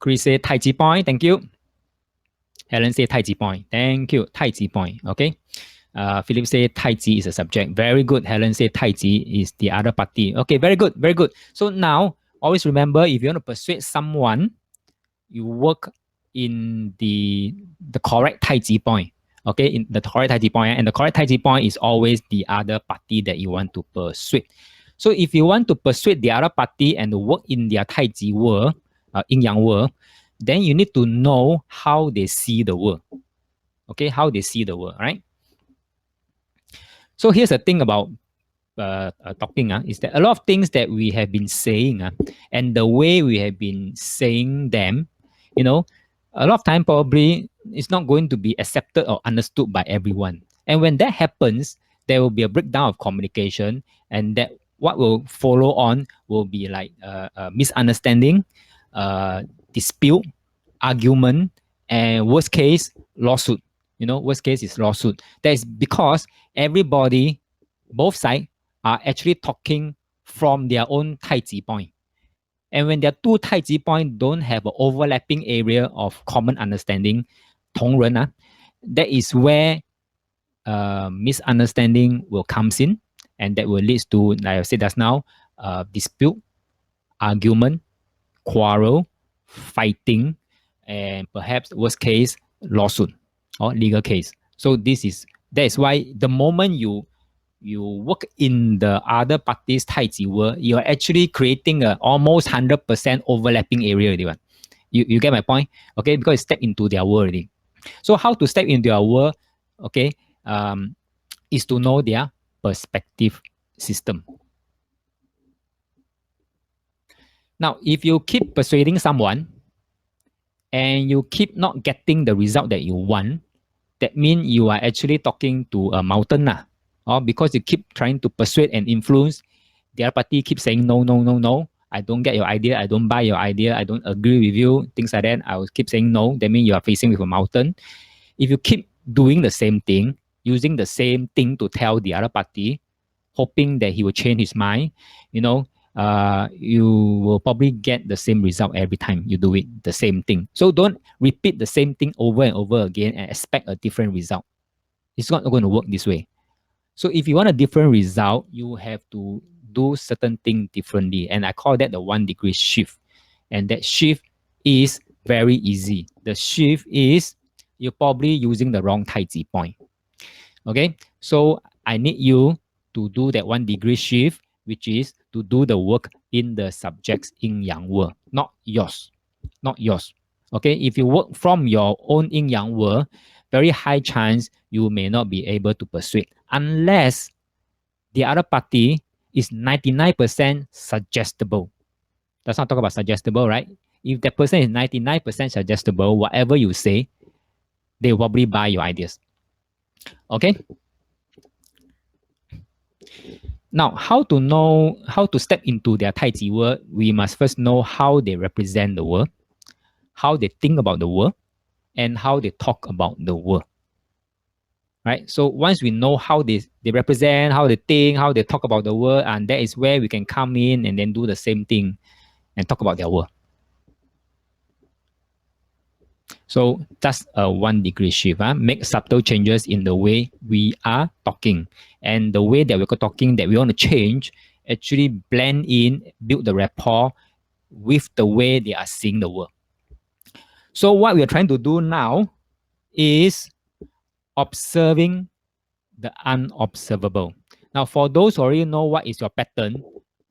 Chris say Tai Chi point. Thank you. Helen say Tai Chi point. Thank you. Tai Chi point. Okay. Philip say Tai Chi is a subject. Very good. Helen say Tai Chi is the other party. Okay, very good. Very good. So now, always remember, if you want to persuade someone, you work in the correct Tai Chi point. Okay, in the correct Tai Chi point, and the correct Tai Chi point is always the other party that you want to persuade. So if you want to persuade the other party and to work in their Tai Chi world, Yin Yang world, then you need to know how they see the world. Okay, how they see the world, right? So here's the thing about talking is that a lot of things that we have been saying and the way we have been saying them, a lot of time probably it's not going to be accepted or understood by everyone. And when that happens, there will be a breakdown of communication, and that what will follow on will be like misunderstanding, dispute, argument, and worst case, lawsuit. Worst case is lawsuit. That is because everybody, both sides, are actually talking from their own Tai Chi point. And when their two Tai Chi points don't have an overlapping area of common understanding, 同人, that is where misunderstanding will comes in, and that will lead to, like I said just now, dispute, argument, quarrel, fighting, and perhaps worst case, lawsuit or legal case. So that is why the moment you work in the other party's Tai Chi world, you are actually creating a almost 100% overlapping area already. You get my point? Okay, because you step into their world already. So how to step into their world, okay, is to know their perspective system. Now, if you keep persuading someone and you keep not getting the result that you want, that means you are actually talking to a mountain. Or because you keep trying to persuade and influence, the other party keeps saying, no, no, no, no, I don't get your idea, I don't buy your idea, I don't agree with you, things like that. I will keep saying no. That means you are facing with a mountain. If you keep doing the same thing, using the same thing to tell the other party, hoping that he will change his mind, you will probably get the same result every time you do it, the same thing. So don't repeat the same thing over and over again and expect a different result. It's not going to work this way. So if you want a different result, you have to do certain things differently. And I call that the 1 degree shift. And that shift is very easy. The shift is you're probably using the wrong Tai Chi point. Okay, so I need you to do that 1 degree shift, which is to do the work in the subject's yin yang world, not yours. Not yours. Okay, if you work from your own yin yang world, very high chance you may not be able to persuade unless the other party is 99% suggestible. Let's not talk about suggestible, right? If that person is 99% suggestible, whatever you say, they will probably buy your ideas. Okay? Now, how to step into their Tai Chi world, we must first know how they represent the world, how they think about the world, and how they talk about the world. Right? So once we know how they represent, how they think, how they talk about the world, and that is where we can come in and then do the same thing and talk about their world. So that's a 1 degree shift. Make subtle changes in the way we are talking. And the way that we're talking that we want to change, actually blend in, build the rapport with the way they are seeing the world. So what we are trying to do now is observing the unobservable. Now, for those who already know what is your pattern,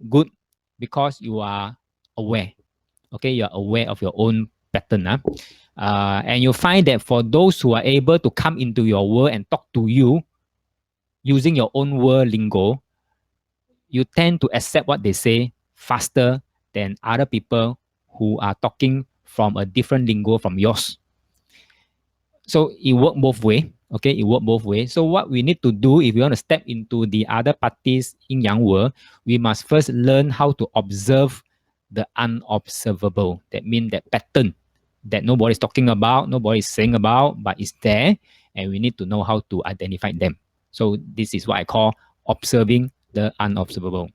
good, because you are aware. Okay, you are aware of your own pattern. And you'll find that for those who are able to come into your world and talk to you using your own word lingo, you tend to accept what they say faster than other people who are talking from a different lingo from yours. So it works both ways. Okay, it works both ways. So what we need to do if we want to step into the other party's yin yang world, we must first learn how to observe the unobservable. That means that pattern that nobody's talking about, nobody's saying about, but it's there, and we need to know how to identify them. So this is what I call observing the unobservable.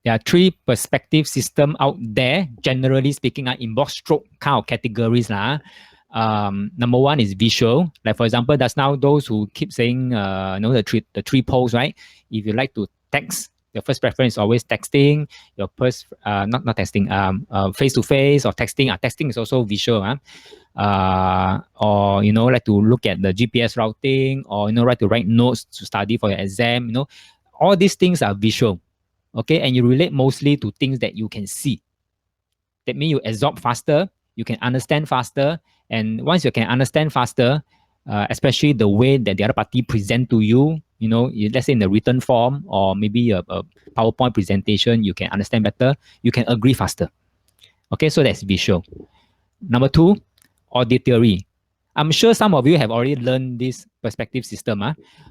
There are three perspective system out there. Generally speaking, in box stroke kind of categories. Number one is visual. Like for example, that's now those who keep saying, the three poles, right? If you like to text, your first preference is always texting. Your first, not texting, face to face or texting. Texting is also visual. Or like to look at the GPS routing, or like to write notes to study for your exam. All these things are visual. Okay, and you relate mostly to things that you can see. That means you absorb faster, you can understand faster, and once you can understand faster, especially the way that the other party present to you, let's say in the written form or maybe a PowerPoint presentation, you can understand better, you can agree faster. Okay, so that's visual. Number two, auditory. I'm sure some of you have already learned this perspective system,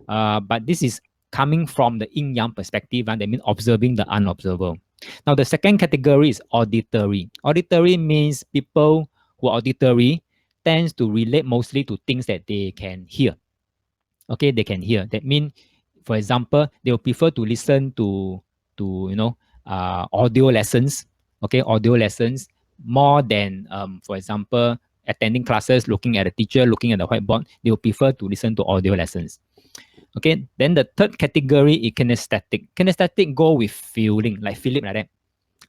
but this is coming from the yin-yang perspective, that means observing the unobservable. Now, the second category is auditory. Auditory means people who are auditory tends to relate mostly to things that they can hear. Okay, they can hear. That means, for example, they will prefer to listen to audio lessons. Okay, audio lessons more than, for example, attending classes, looking at the teacher, looking at the whiteboard. They will prefer to listen to audio lessons. Okay, then the third category is kinesthetic. Kinesthetic go with feeling, like Philip like that.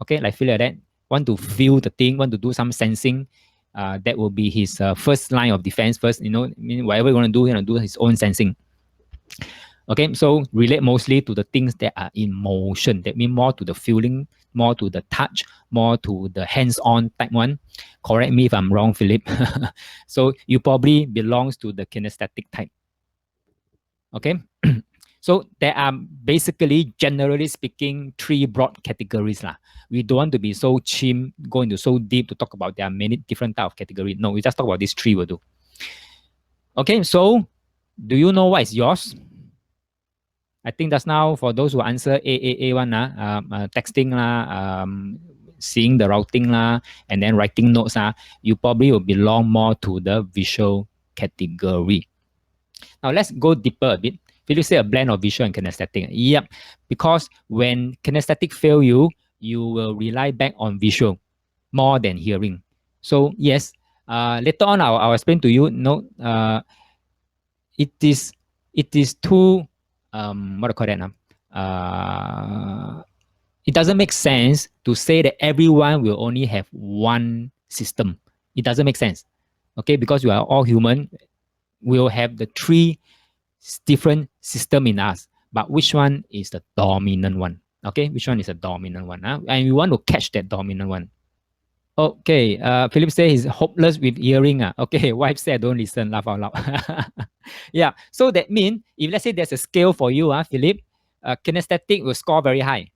Okay, like Philip like that. Want to feel the thing, want to do some sensing. That will be his first line of defense. First, whatever you want to do, do his own sensing. Okay, so relate mostly to the things that are in motion. That means more to the feeling, more to the touch, more to the hands-on type one. Correct me if I'm wrong, Philip. So you probably belongs to the kinesthetic type. Okay. So there are basically, generally speaking, three broad categories. We don't want to be so chim, go into so deep to talk about there are many different type of categories. No, we just talk about these three will do. Okay, so do you know what is yours? I think that's now for those who answer A one, texting, seeing the routing, and then writing notes, you probably will belong more to the visual category. Now let's go deeper a bit. Will you say a blend of visual and kinesthetic? Yep, because when kinesthetic fail you, you will rely back on visual more than hearing. So yes, later on I'll explain to you. It is too what do you call that now? It doesn't make sense to say that everyone will only have one system. It doesn't make sense. Okay, because we are all human, we'll have the three different system in us, but which one is the dominant one? Okay, which one is the dominant one? And we want to catch that dominant one. Okay, Philip says he's hopeless with hearing. Okay, wife said don't listen, laugh out loud. Yeah, so that means if let's say there's a scale for you, Philip, kinesthetic will score very high,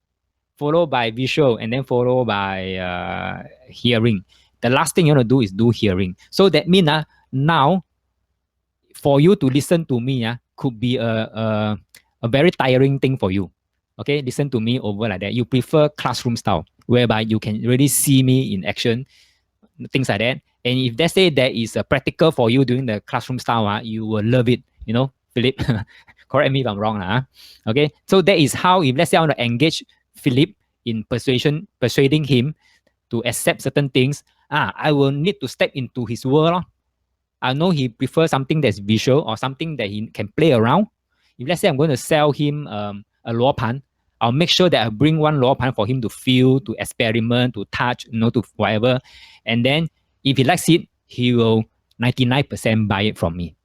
followed by visual, and then followed by hearing. The last thing you want to do is do hearing. So that means now, for you to listen to me, could be a very tiring thing for you. Okay, listen to me over like that. You prefer classroom style, whereby you can really see me in action, things like that. And if they say that is practical for you during the classroom style, you will love it. Philip, correct me if I'm wrong. Okay, so that is how, if let's say I want to engage Philip in persuading him to accept certain things, I will need to step into his world. I know he prefers something that's visual or something that he can play around. If let's say I'm going to sell him a luo pan, I'll make sure that I bring one luo pan for him to feel, to experiment, to touch, to whatever. And then if he likes it, he will 99% buy it from me.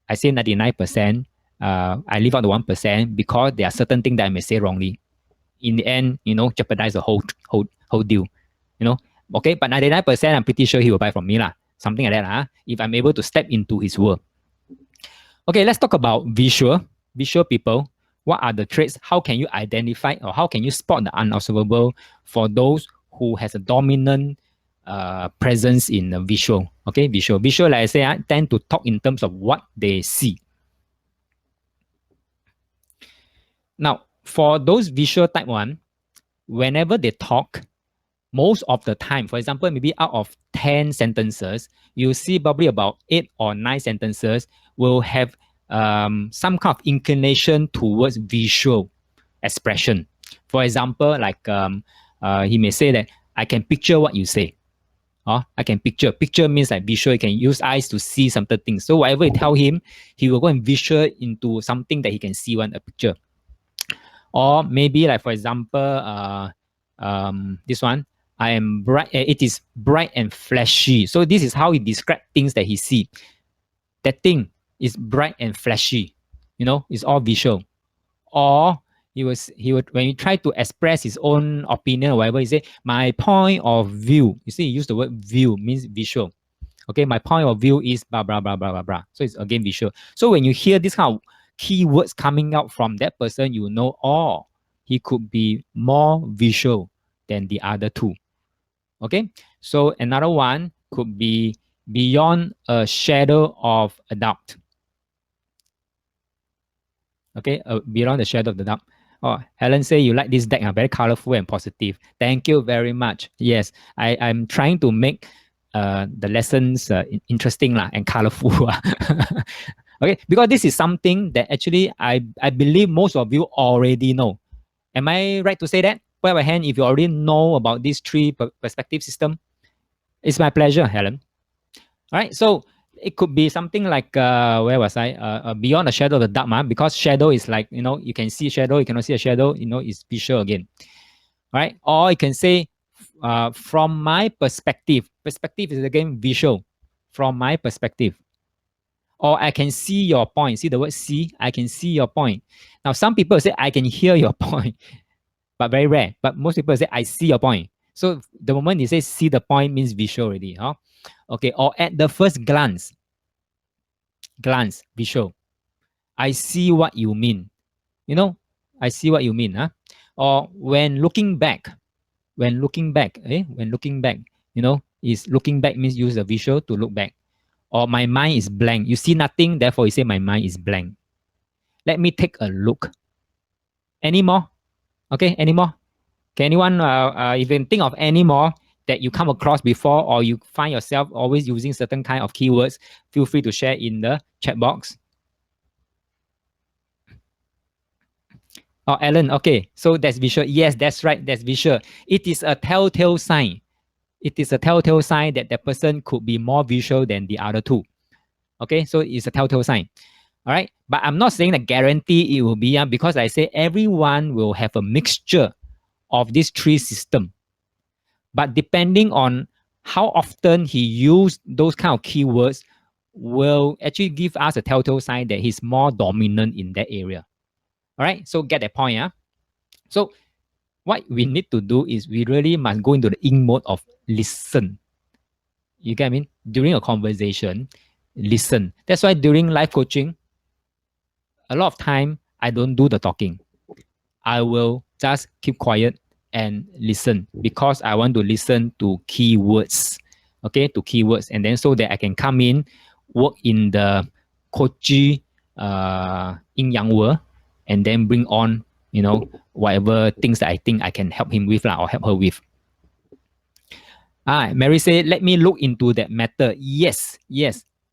I say 99%. I leave out the 1% because there are certain things that I may say wrongly. In the end, jeopardize the whole deal. Okay, but 99%, I'm pretty sure he will buy from me, something like that, if I'm able to step into his world. Okay, let's talk about visual people. What are the traits? How can you identify, or how can you spot the unobservable for those who has a dominant presence in the visual? Okay, visual, like I say, tend to talk in terms of what they see. Now, for those visual type one, whenever they talk, most of the time, for example, maybe out of 10 sentences, you see probably about 8 or 9 sentences will have some kind of inclination towards visual expression. For example, like he may say that I can picture what you say. I can picture. Picture means like visual. You can use eyes to see certain things. So whatever you tell him, he will go and visual into something that he can see one a picture. Or maybe like for example, this one, I am bright. It is bright and flashy. So this is how he describes things that he see. That thing is bright and flashy. It's all visual. Or he would when he try to express his own opinion or whatever, he say my point of view. You see, he used the word view means visual. Okay, my point of view is blah blah blah blah blah blah. So it's again visual. So when you hear this kind of keywords coming out from that person, you know, oh, he could be more visual than the other two. Okay, so another one could be beyond a shadow of a doubt. Okay, beyond the shadow of the doubt. Oh, Helen say you like this deck, very colorful and positive. Thank you very much. Yes, I'm trying to make the lessons interesting and colorful. Okay, because this is something that actually I believe most of you already know. Am I right to say that? Put up a hand if you already know about this three perspective system. It's my pleasure, Helen. All right, so it could be something like where was I? Beyond the shadow of the dark, because shadow is like you can see shadow, you cannot see a shadow. It's visual again. All right, or you can say from my perspective. Perspective is again visual. From my perspective, or I can see your point. See the word see? I can see your point. Now some people say I can hear your point, but very rare. But most people say I see your point. So the moment they say see the point means visual already, huh? Okay, or at the first glance, visual. I see what you mean. I see what you mean, huh? Or when looking back, when looking back, is looking back means use the visual to look back. Or my mind is blank. You see nothing, therefore you say my mind is blank. Let me take a look. Any more? Okay, any more? Can anyone even think of any more that you come across before or you find yourself always using certain kind of keywords? Feel free to share in the chat box. Oh, Alan, okay. So that's visual. Yes, that's right. That's visual. It is a telltale sign. It is a telltale sign that the person could be more visual than the other two. Okay, so it's a telltale sign. All right, but I'm not saying that guarantee it will be because I say everyone will have a mixture of these three systems. But depending on how often he used those kind of keywords will actually give us a telltale sign that he's more dominant in that area. All right, so get that point. So what we need to do is we really must go into the in mode of listen. You get what I mean? During a conversation, listen. That's why during life coaching, a lot of time I don't do the talking. I will just keep quiet and listen because I want to listen to keywords. Okay, to keywords, and then so that I can come in, work in the coachy yin yang world, and then bring on whatever things that I think I can help him with or help her with. Mary said, let me look into that matter. Yes,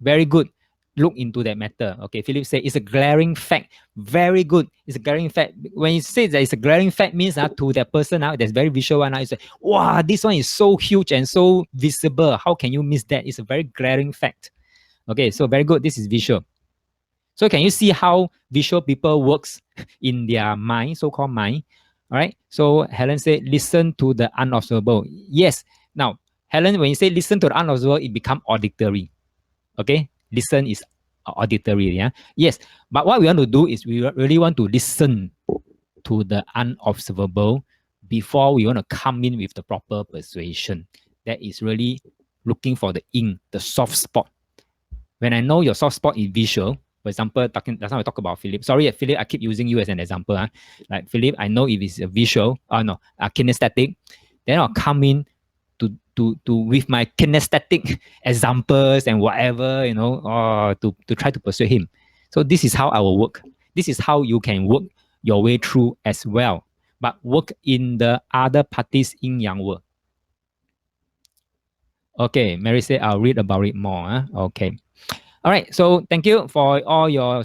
very good. Look into that matter. Okay, Philip said, it's a glaring fact. Very good. It's a glaring fact. When you say that it's a glaring fact, means to that person that's very visual one. It's like, wow, this one is so huge and so visible. How can you miss that? It's a very glaring fact. Okay, so very good. This is visual. So can you see how visual people works in their mind, so-called mind? All right. So Helen said, listen to the unobservable. Yes. Now, Helen, when you say listen to the unobservable, it becomes auditory. Okay. Listen is auditory. Yeah. Yes. But what we want to do is we really want to listen to the unobservable before we want to come in with the proper persuasion. That is really looking for the the soft spot. When I know your soft spot is visual, for example, that's how I talk about Philip. Sorry, Philip, I keep using you as an example. Like Philip, I know if it's a visual, kinesthetic, then I'll come in to with my kinesthetic examples and whatever, to try to persuade him. So this is how I will work. This is how you can work your way through as well. But work in the other party's yin yang world. Okay, Mary said I'll read about it more. Okay. All right. So thank you for all your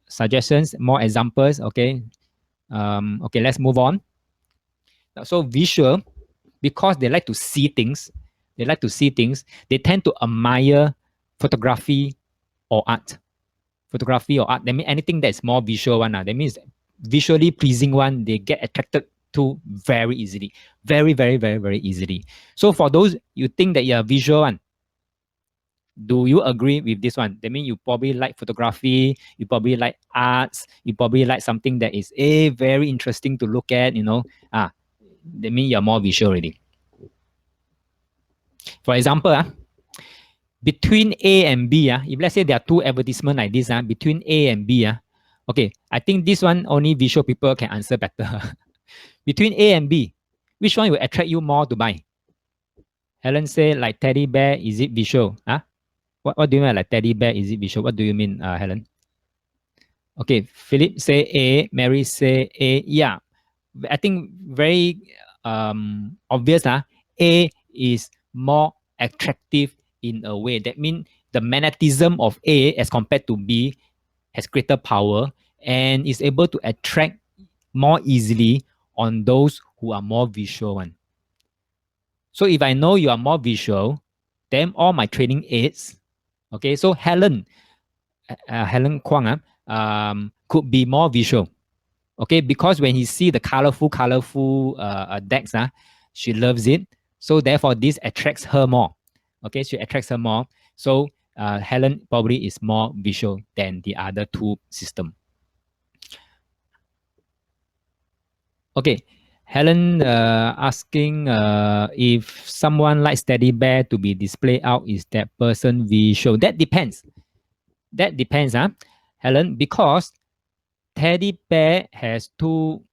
suggestions, more examples. Okay. Okay, let's move on. So visual, because they like to see things, they tend to admire photography or art. Photography or art, that means anything that's more visual one. That means visually pleasing one, they get attracted to very easily. Very, very, very, very easily. So for those you think that you're visual one, do you agree with this one? That means you probably like photography, you probably like arts, you probably like something that is very interesting to look at, that means you're more visual already. For example, between A and B, if let's say there are two advertisements like this, between A and B, okay, I think this one only visual people can answer better. Between A and B, which one will attract you more to buy? Helen say like teddy bear, is it visual? Huh? What do you mean like teddy bear, is it visual? What do you mean, Helen? Okay, Philip say A, Mary say A. Yeah, I think very obvious. A is more attractive in a way. That means the magnetism of A as compared to B has greater power and is able to attract more easily on those who are more visual one. So if I know you are more visual, then all my training aids, okay, so Helen Kwang could be more visual. Okay, because when he see the colorful decks, she loves it. So therefore, this attracts her more. Okay, she attracts her more. So Helen probably is more visual than the other two system. Okay, Helen asking if someone likes teddy bear to be displayed out, is that person visual? That depends. That depends, Helen, because teddy bear has two,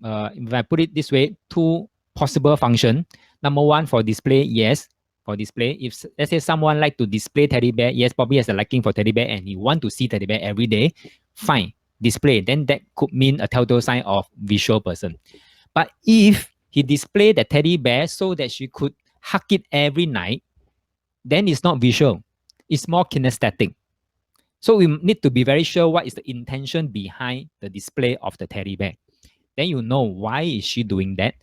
if I put it this way, two possible function. Number one, for display, yes, for display. If let's say someone like to display teddy bear, yes, probably has a liking for teddy bear and he want to see teddy bear every day, fine, display. Then that could mean a telltale sign of visual person. But if he display the teddy bear so that she could hug it every night, then it's not visual. It's more kinesthetic. So we need to be very sure what is the intention behind the display of the teddy bear. Then you know why is she doing that.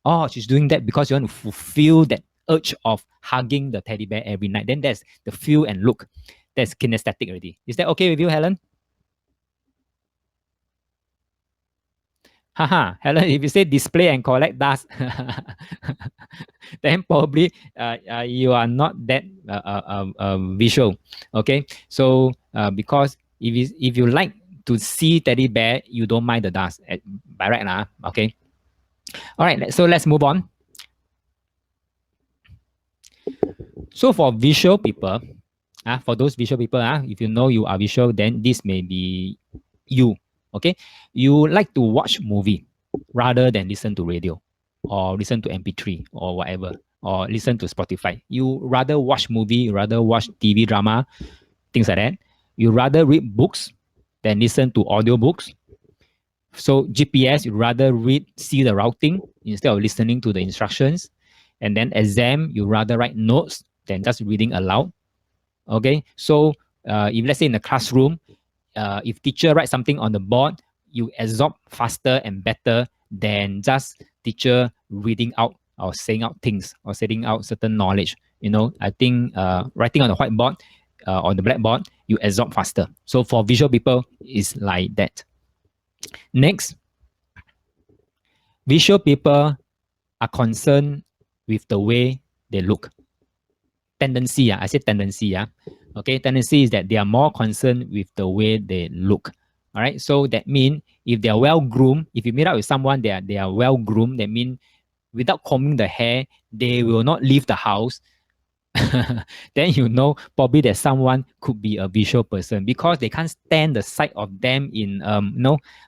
Oh, she's doing that because you want to fulfill that urge of hugging the teddy bear every night. Then there's the feel and look. That's kinesthetic already. Is that okay with you, Helen? Haha, Helen, if you say display and collect dust, then probably you are not that visual. Okay, so because if you like to see teddy bear, you don't mind the dust. By right now, okay. All right, so let's move on. So for visual people, for those visual people, if you know you are visual, then this may be you. Okay, you like to watch movie rather than listen to radio or listen to MP3 or whatever or listen to Spotify. You rather watch movie, you rather watch TV drama, things like that. You rather read books than listen to audiobooks. So GPS, you rather see the routing instead of listening to the instructions. And then exam, you rather write notes than just reading aloud. Okay, so if let's say in the classroom, if teacher write something on the board, you absorb faster and better than just teacher reading out or saying out things or setting out certain knowledge. I think writing on the whiteboard, on the blackboard, you absorb faster. So for visual people, it's like that. Next, visual people are concerned with the way they look. Tendency, I said tendency, okay, tendency is that they are more concerned with the way they look. All right, so that means if they are well groomed, if you meet up with someone, they are well groomed, that means without combing the hair, they will not leave the house. Then you know probably that someone could be a visual person because they can't stand the sight of them in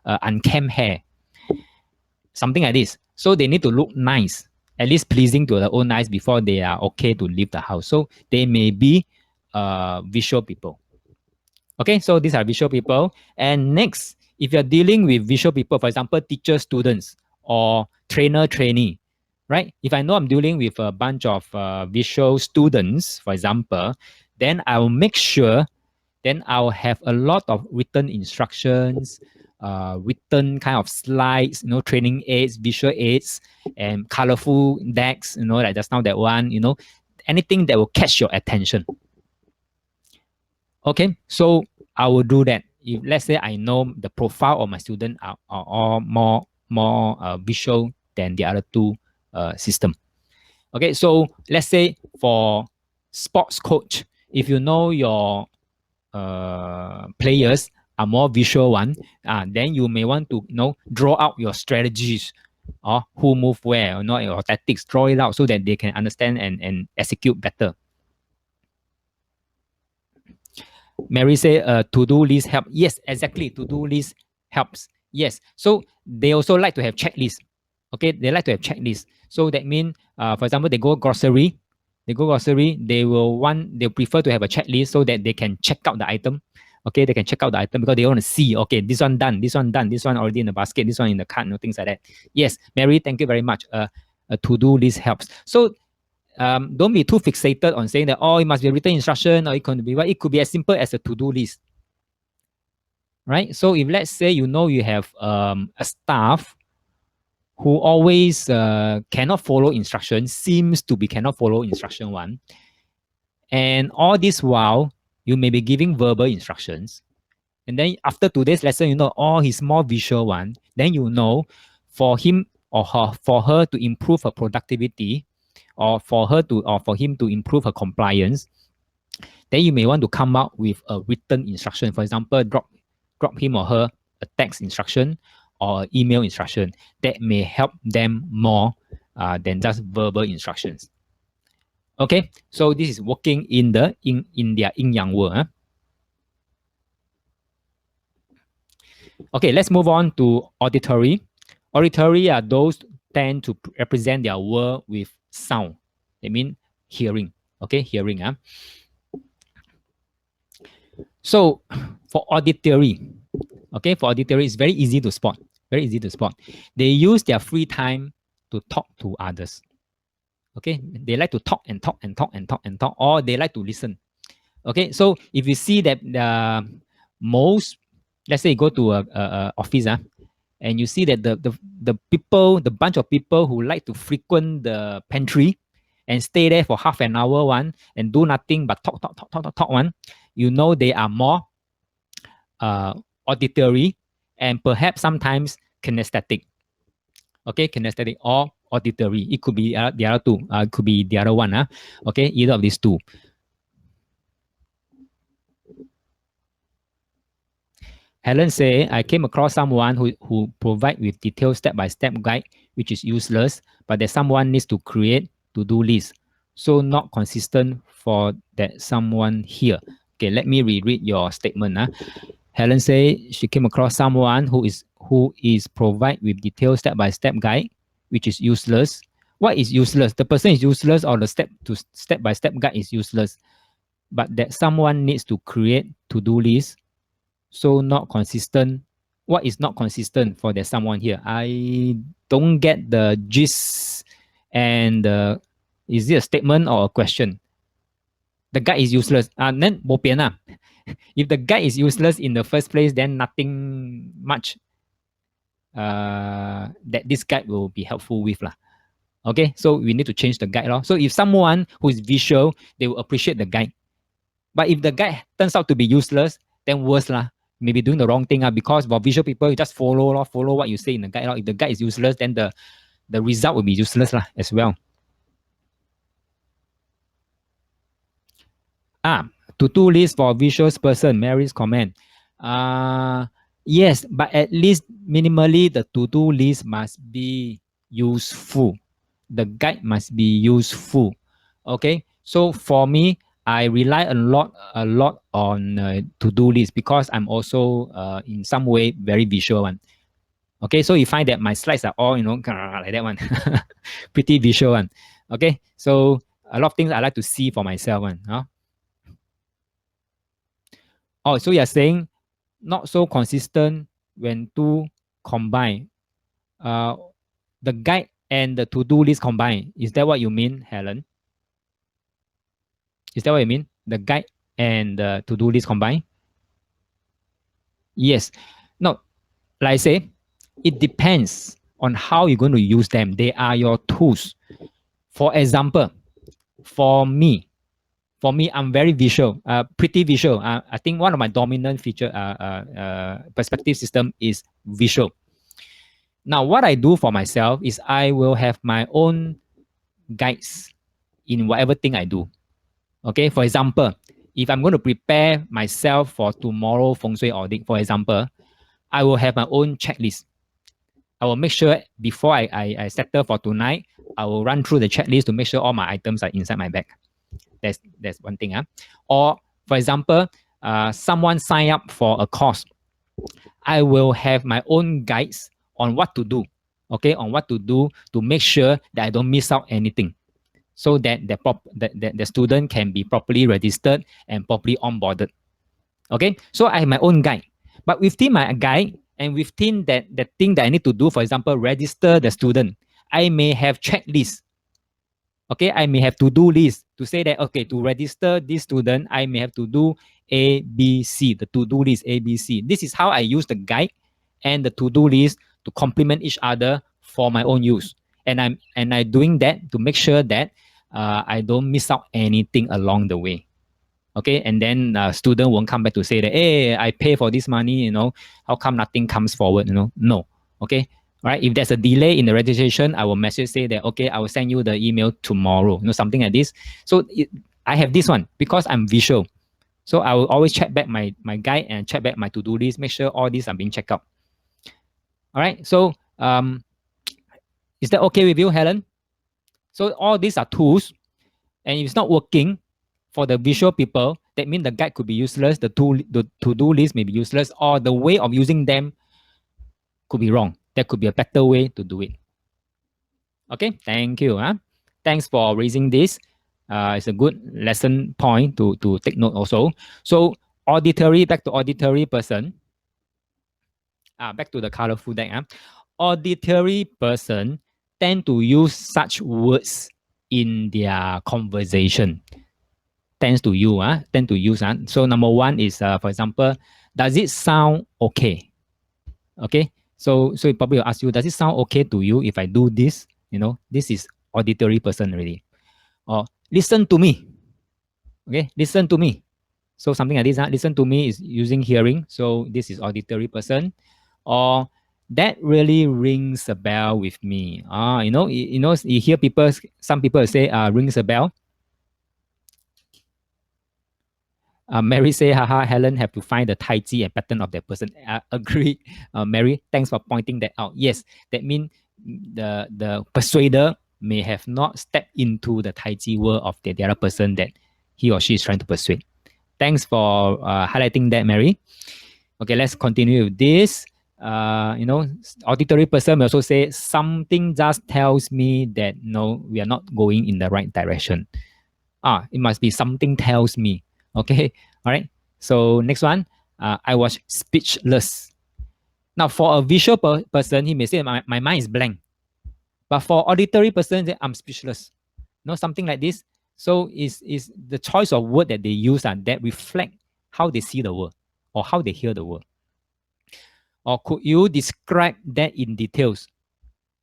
unkempt hair, something like this. So they need to look nice, at least pleasing to their own eyes before they are okay to leave the house. So they may be visual people. Okay, so these are visual people. And next, if you're dealing with visual people, for example, teacher, students, or trainer, trainee, right? If I know I'm dealing with a bunch of visual students, for example, then I'll make sure, then I'll have a lot of written instructions, written kind of slides, training aids, visual aids, and colorful decks, like just now that one, anything that will catch your attention. Okay, so I will do that. If let's say I know the profile of my student are all more visual than the other two system. Okay, so let's say for sports coach, if you know your players are more visual one, then you may want to draw out your strategies or who move where, your tactics, draw it out so that they can understand and execute better. Mary say to-do list help. Yes, exactly. To-do list helps. Yes. So they also like to have checklists. Okay, they like to have checklists. So that means, for example, they go grocery. They prefer to have a checklist so that they can check out the item. Okay, they can check out the item because they want to see. Okay, this one done. This one done. This one already in the basket. This one in the cart. Things like that. Yes, Mary, thank you very much. A to-do list helps. So don't be too fixated on saying that, oh, it must be a written instruction or it could be what. It could be as simple as a to-do list, right? So if let's say you have a staff who always cannot follow instructions, seems to be cannot follow instruction one, and all this while you may be giving verbal instructions, and then after today's lesson, oh, he's more visual one, then for him or her to improve her productivity, or for him to improve her compliance, then you may want to come up with a written instruction. For example, drop him or her a text instruction or email instruction that may help them more than just verbal instructions. Okay, so this is working in their yin yang world. Huh? Okay, let's move on to auditory. Auditory are those tend to represent their world with sound. They mean hearing. Okay, hearing. So for auditory, it's very easy to spot. Very easy to spot. They use their free time to talk to others. Okay, they like to talk and talk and talk and talk and talk, or they like to listen. Okay, so if you see that most, let's say you go to a office, and you see that the bunch of people who like to frequent the pantry and stay there for half an hour one and do nothing but talk one, they are more auditory and perhaps sometimes kinesthetic. Okay, kinesthetic or auditory. It could be the other two. It could be the other one. Okay, either of these two. Helen say, I came across someone who provide with detailed step-by-step guide, which is useless, but that someone needs to create to-do list. So not consistent for that someone here. Okay, let me reread your statement. Helen say she came across someone who is provide with detailed step-by-step guide, which is useless. What is useless? The person is useless, or the step-by-step guide is useless. But that someone needs to create to-do list. So not consistent. What is not consistent for that someone here? I don't get the gist. And is it a statement or a question? The guide is useless. Then bo pian. If the guide is useless in the first place, then nothing much that this guide will be helpful with lah. Okay, so we need to change the guide. So if someone who is visual, they will appreciate the guide. But if the guide turns out to be useless, then worse lah. Maybe doing the wrong thing because for visual people, you just follow what you say in the guide. If the guide is useless, then the result will be useless lah as well. To-do list for visual person, Mary's comment. Yes, but at least minimally the to-do list must be useful. The guide must be useful. Okay, so for me, I rely a lot on to-do list because I'm also in some way very visual one. Okay, so you find that my slides are all like that one, pretty visual one. Okay, so a lot of things I like to see for myself one. Oh, so you're saying not so consistent when two combine. The guide and the to-do list combine. Is that what you mean, Helen? Is that what you mean? The guide and the to-do list combine? Yes. No. like I say, it depends on how you're going to use them. They are your tools. For example, for me, I'm very visual, pretty visual. I think one of my dominant feature, perspective system is visual. Now, what I do for myself is I will have my own guides in whatever thing I do. Okay, for example, if I'm going to prepare myself for tomorrow feng shui audit, for example, I will have my own checklist. I will make sure before I settle for tonight, I will run through the checklist to make sure all my items are inside my bag. That's one thing. Or for example, someone sign up for a course. I will have my own guides on what to do. Okay, on what to do to make sure that I don't miss out anything, so that the student can be properly registered and properly onboarded. Okay, so I have my own guide, but within my guide and within that thing that I need to do, for example, register the student, I may have checklists. Okay, I may have to-do list to say that, okay, to register this student, I may have to do A, B, C, the to-do list A, B, C. This is how I use the guide and the to-do list to complement each other for my own use. And I'm doing that to make sure that I don't miss out anything along the way. Okay, and then student won't come back to say that, hey, I pay for this money, how come nothing comes forward, no. Okay, right? If there's a delay in the registration, I will message say that, okay, I will send you the email tomorrow, something like this. So I have this one because I'm visual. So I will always check back my guide and check back my to-do list, make sure all these are being checked out. All right, so is that okay with you, Helen? So all these are tools, and if it's not working for the visual people, that means the guide could be useless, the to-do list may be useless, or the way of using them could be wrong. There could be a better way to do it. Okay, thank you. Thanks for raising this. It's a good lesson point to take note also. So back to auditory person. Back to the colorful deck. Auditory person tend to use such words in their conversation. Tend to use. So number one is, for example, does it sound okay? Okay. So it probably will ask you, does it sound okay to you if I do this? This is auditory person already. Or listen to me. Okay, listen to me. So something like this. Listen to me is using hearing. So this is auditory person. Or that really rings a bell with me. You hear some people say rings a bell. Mary say, haha, Helen have to find the Tai Chi and pattern of that person. Agree, Mary. Thanks for pointing that out. Yes, that means the persuader may have not stepped into the Tai Chi world of the other person that he or she is trying to persuade. Thanks for highlighting that, Mary. Okay, let's continue with this. Auditory person may also say, something just tells me that no, we are not going in the right direction. It must be something tells me. Okay, all right. So next one, I was speechless. Now, for a visual person, he may say, my mind is blank. But for auditory person, I'm speechless. Something like this. So is the choice of word that they use that reflect how they see the world or how they hear the world. Or could you describe that in details?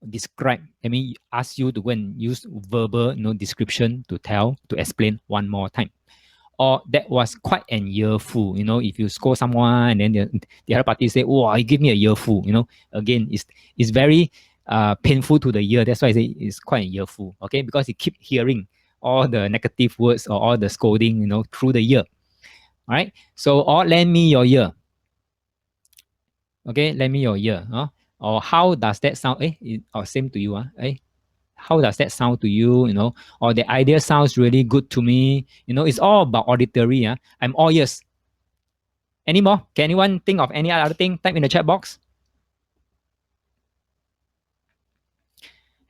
Describe, I mean, ask you to go and use verbal description to explain one more time. Or that was quite an earful. If you score someone and then the other party say, oh, you give me a earful, again, it's very painful to the ear. That's why I say it's quite an earful, okay? Because you keep hearing all the negative words or all the scolding, through the ear. All right? So, or lend me your ear. Okay, lend me your ear. Or how does that sound? Or same to you. How does that sound to you? Or the idea sounds really good to me. It's all about auditory. I'm all ears. Any more? Can anyone think of any other thing? Type in the chat box.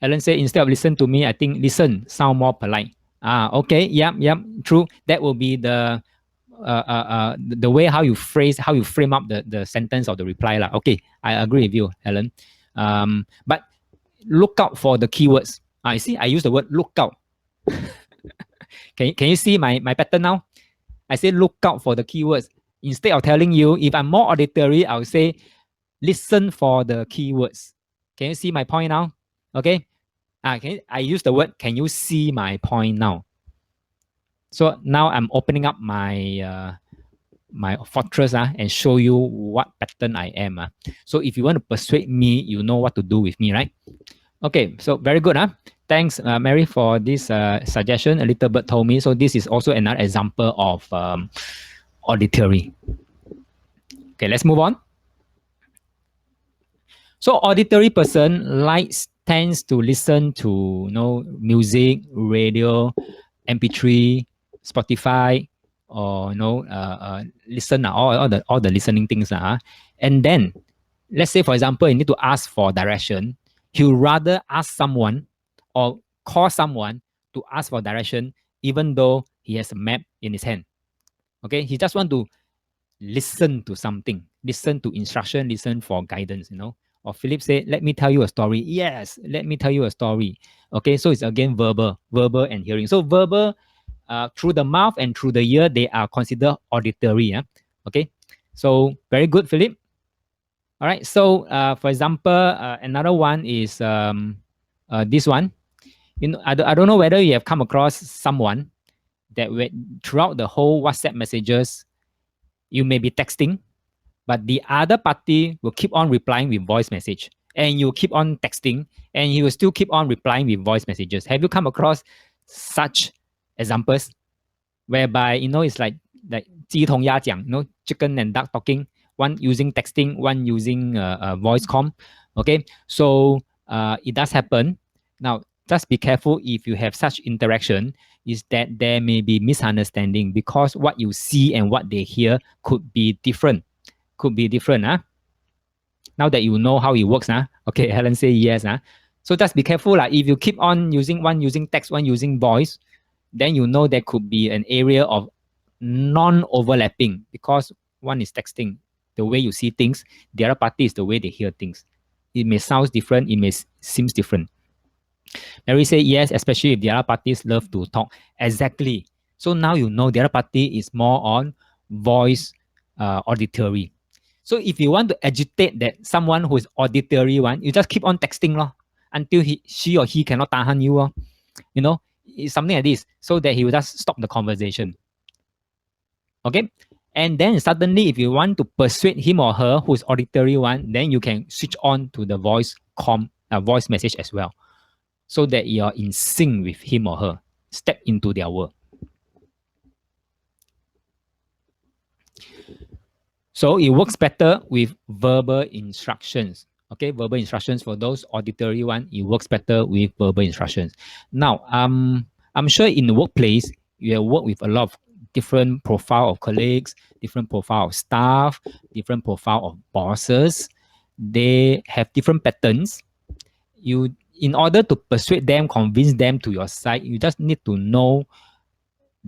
Ellen said, instead of listen to me, I think listen sound more polite. Okay, yep, true. That will be the way how you frame up the sentence or the reply. Okay, I agree with you, Ellen. But look out for the keywords. I see, I use the word look out. Can you see my pattern now? I say look out for the keywords. Instead of telling you, if I'm more auditory, I'll say listen for the keywords. Can you see my point now? Okay. I use the word, can you see my point now? So now I'm opening up my fortress and show you what pattern I am. So if you want to persuade me, you know what to do with me, right? Okay, so very good. Thanks, Mary, for this suggestion. A little bit told me. So this is also another example of auditory. Okay, let's move on. So auditory person tends to listen to music, radio, MP3, Spotify, or listen all the listening things and then let's say for example you need to ask for direction, he would rather ask someone or call someone to ask for direction even though he has a map in his hand. Okay, he just want to listen to something, listen to instruction, listen for guidance, Or Philip said, let me tell you a story. Yes, let me tell you a story. Okay, so it's again verbal and hearing. So verbal through the mouth and through the ear, they are considered auditory. Okay, so very good, Philip. All right, so for example, another one is this one. I don't know whether you have come across someone that throughout the whole WhatsApp messages, you may be texting, but the other party will keep on replying with voice message, and you keep on texting, and he will still keep on replying with voice messages. Have you come across such examples whereby it's like 鸡同鸭讲, chicken and duck talking, one using texting, one using voice comm. Okay, so it does happen. Now, just be careful if you have such interaction, is that there may be misunderstanding because what you see and what they hear could be different. Now that you know how it works, okay, Helen say yes. So just be careful. If you keep on using text, one using voice, then you know there could be an area of non-overlapping because one is texting, the way you see things, the other party is the way they hear things. It may sound different, it may seem different. Mary say yes, especially if the other parties love to talk. Exactly. So now you know the other party is more on voice auditory. So if you want to agitate that someone who is auditory one, you just keep on texting until she or he cannot tahan you. It's something like this, so that he will just stop the conversation. Okay, and then suddenly, if you want to persuade him or her who's auditory one, then you can switch on to the voice message as well, so that you're in sync with him or her. Step into their world. So it works better with verbal instructions. Okay, verbal instructions for those auditory one, it works better with verbal instructions. Now, I'm sure in the workplace, you have worked with a lot of different profile of colleagues, different profile of staff, different profile of bosses. They have different patterns. In order to persuade them, convince them to your side, you just need to know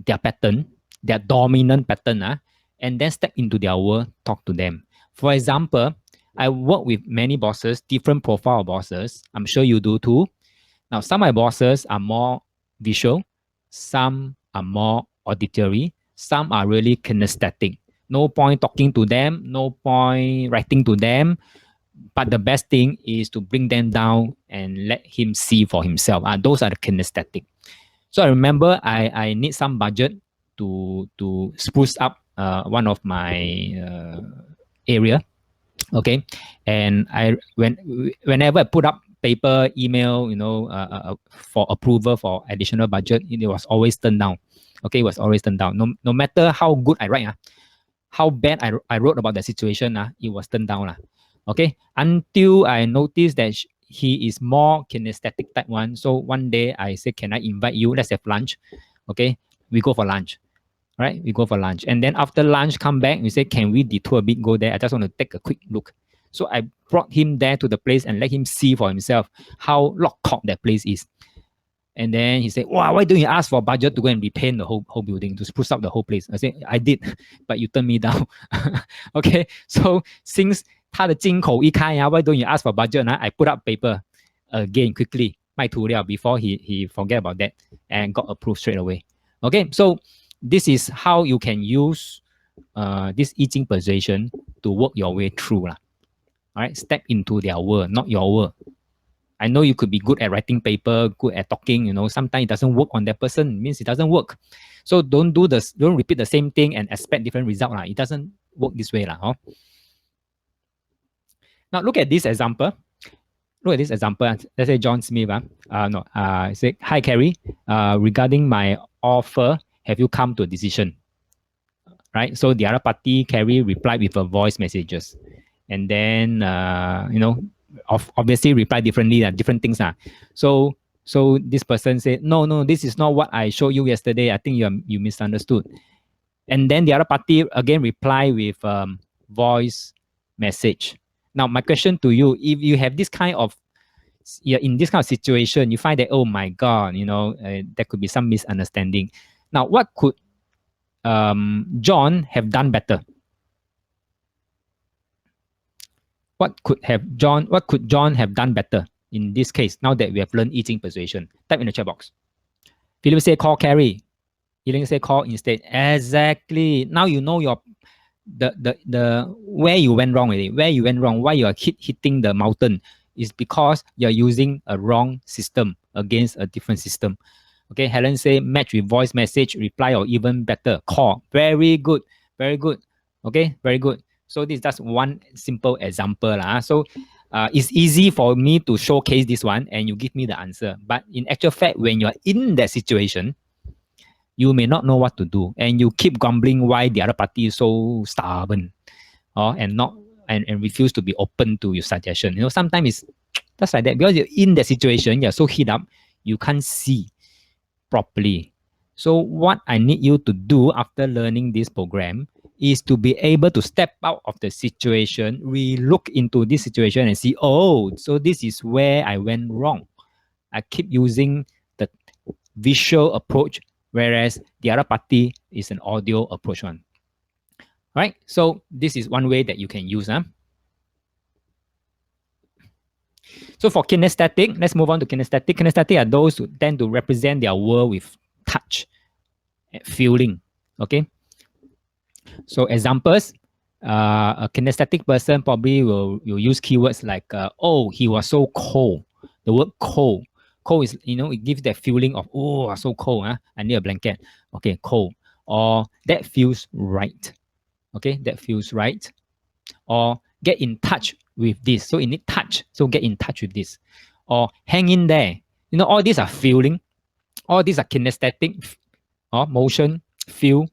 their pattern, their dominant pattern, and then step into their world, talk to them. For example, I work with many bosses, different profile of bosses. I'm sure you do too. Now, some of my bosses are more visual, some are more auditory, some are really kinesthetic. No point talking to them, no point writing to them. But the best thing is to bring them down and let him see for himself. Those are the kinesthetic. So I remember I need some budget to spruce up one of my area. Okay, and whenever I put up paper, email, for approval for additional budget, it was always turned down. Okay, it was always turned down. No matter how good I write, how bad I wrote about the situation, it was turned down. Okay, until I noticed that he is more kinesthetic type one. So one day I said, can I invite you? Let's have lunch. Okay, we go for lunch. Right, we go for lunch. And then after lunch, come back, we say, can we detour a bit, go there? I just want to take a quick look. So I brought him there to the place and let him see for himself how lock-cock that place is. And then he said, wow, why don't you ask for budget to go and repaint the whole building, to spruce up the whole place? I said, I did, but you turned me down. Okay, so since 他的金口一开, why don't you ask for budget? I put up paper again quickly, 卖涂料, before he forget about that and got approved straight away. Okay, so this is how you can use this 易经 persuasion to work your way through. All All right, step into their world, not your world. I know you could be good at writing paper, good at talking, sometimes it doesn't work on that person, it means it doesn't work. So don't repeat the same thing and expect different result. It doesn't work this way. Huh? Now look at this example. Look at this example. Let's say John Smith. Say, hi Carrie, regarding my offer, have you come to a decision? Right. So the other party, Carrie, replied with a voice messages. And then, obviously reply differently, different things. So this person said, no, this is not what I showed you yesterday. I think you misunderstood. And then the other party again reply with voice message. Now, my question to you, if you have this kind of, in this kind of situation, you find that, oh my God, there could be some misunderstanding. Now, what could John have done better? What could John have done better in this case, now that we have learned eating persuasion? Type in the chat box. Philip say call Carrie. Elaine say call instead. Exactly. Now you know the where you went wrong already. Where you went wrong, why you are hitting the mountain is because you're using a wrong system against a different system. Okay, Helen say match with voice message, reply, or even better, call. Very good. Very good. Okay, very good. So this is just one simple example. So it's easy for me to showcase this one and you give me the answer. But in actual fact, when you're in that situation, you may not know what to do. And you keep grumbling why the other party is so stubborn and refuse to be open to your suggestion. Sometimes it's just like that. Because you're in that situation, you're so heat up, you can't see properly. So what I need you to do after learning this program is to be able to step out of the situation, re-look into this situation and see, oh, so this is where I went wrong. I keep using the visual approach, whereas the other party is an audio approach one. Right? So this is one way that you can use. So for kinesthetic, let's move on to kinesthetic. Kinesthetic are those who tend to represent their world with touch, feeling. Okay. So examples, a kinesthetic person probably will use keywords like, oh, he was so cold. The word cold. Cold is, it gives that feeling of, oh, so cold. I need a blanket. Okay, cold. Or that feels right. Okay, that feels right. Or get in touch with this. So you need touch. So get in touch with this. Or hang in there. All these are feeling. All these are kinesthetic, or motion, feel.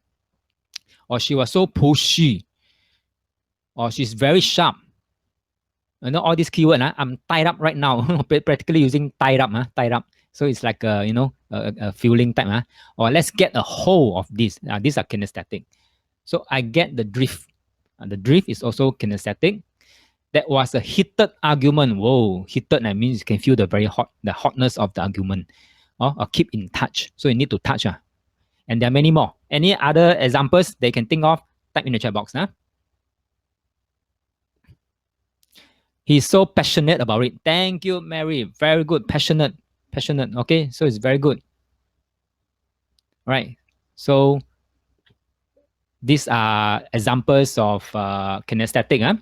Or she was so pushy. Or she's very sharp. All these keywords. I'm tied up right now. Practically using tied up. Tied up. So it's like a feeling type. Or let's get a hold of this. These are kinesthetic. So I get the drift. The drift is also kinesthetic. That was a heated argument. Whoa, heated, that means you can feel the hotness of the argument. Or keep in touch. So you need to touch. And there are many more. Any other examples they can think of? Type in the chat box. He's so passionate about it. Thank you, Mary. Very good. Passionate. Okay, so it's very good. All right. So these are examples of kinesthetic.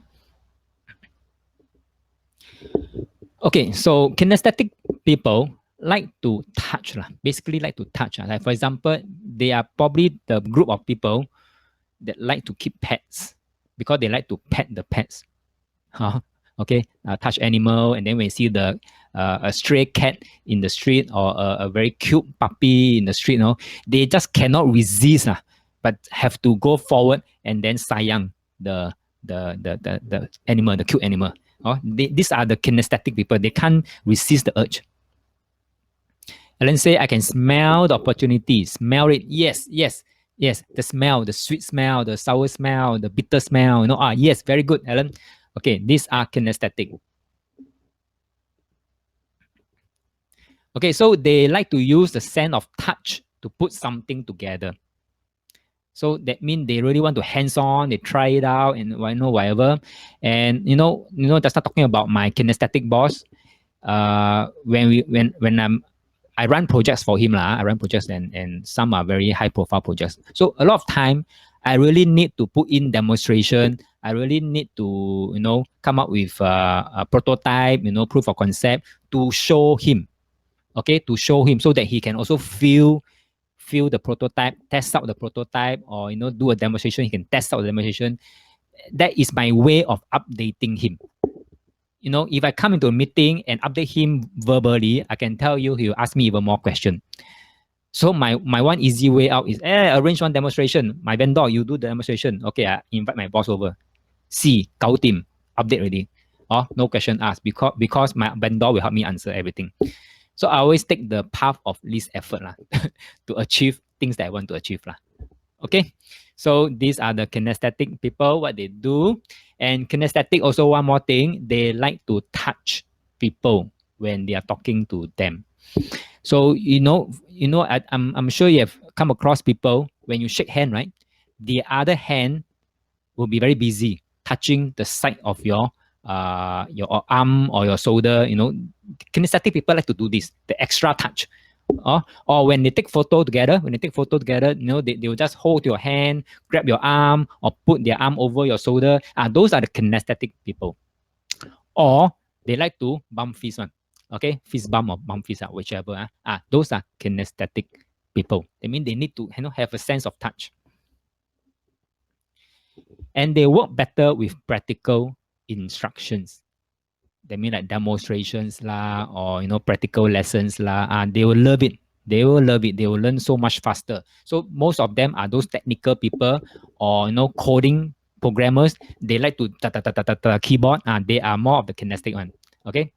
Okay, so kinesthetic people like to touch. Basically like to touch. Like for example, they are probably the group of people that like to keep pets because they like to pet the pets. Okay, touch animal, and then when you see a stray cat in the street or a very cute puppy in the street, they just cannot resist, but have to go forward and then sayang the animal, the cute animal. These are the kinesthetic people. They can't resist the urge. Ellen say, I can smell the opportunity. Smell it. Yes. The smell, the sweet smell, the sour smell, the bitter smell. Yes, very good, Ellen. Okay, these are kinesthetic. Okay, so they like to use the sense of touch to put something together. So that means they really want to hands-on, they try it out and whatever. And that's not talking about my kinesthetic boss. I run projects for him. I run projects and some are very high profile projects. So a lot of time I really need to put in demonstration. I really need to, come up with a prototype, proof of concept to show him, okay, to show him so that he can also feel the prototype, test out the prototype, or do a demonstration. He can test out the demonstration. That is my way of updating him. If I come into a meeting and update him verbally, I can tell you he'll ask me even more questions. So my one easy way out is arrange one demonstration. My vendor, you do the demonstration. Okay, I invite my boss over. C, Gao team, update ready. Oh, no question asked because my vendor will help me answer everything. So I always take the path of least effort lah, to achieve things that I want to achieve lah. Okay, so these are the kinesthetic people, what they do. And kinesthetic also one more thing, they like to touch people when they are talking to them. So I'm sure you have come across people when you shake hand, right? The other hand will be very busy touching the side of your arm or your shoulder. Kinesthetic people like to do this, the extra touch. Or when they take photo together, they will just hold your hand, grab your arm, or put their arm over your shoulder. Those are the kinesthetic people. Or they like to bump fist one. Okay, fist bump or bump fist, whichever. Those are kinesthetic people. That means they need to have a sense of touch. And they work better with practical instructions. That means like demonstrations lah, or practical lessons lah. They will love it. They will love it. They will learn so much faster. So most of them are those technical people or coding programmers. They like to keyboard. They are more of the kinesthetic one. Okay.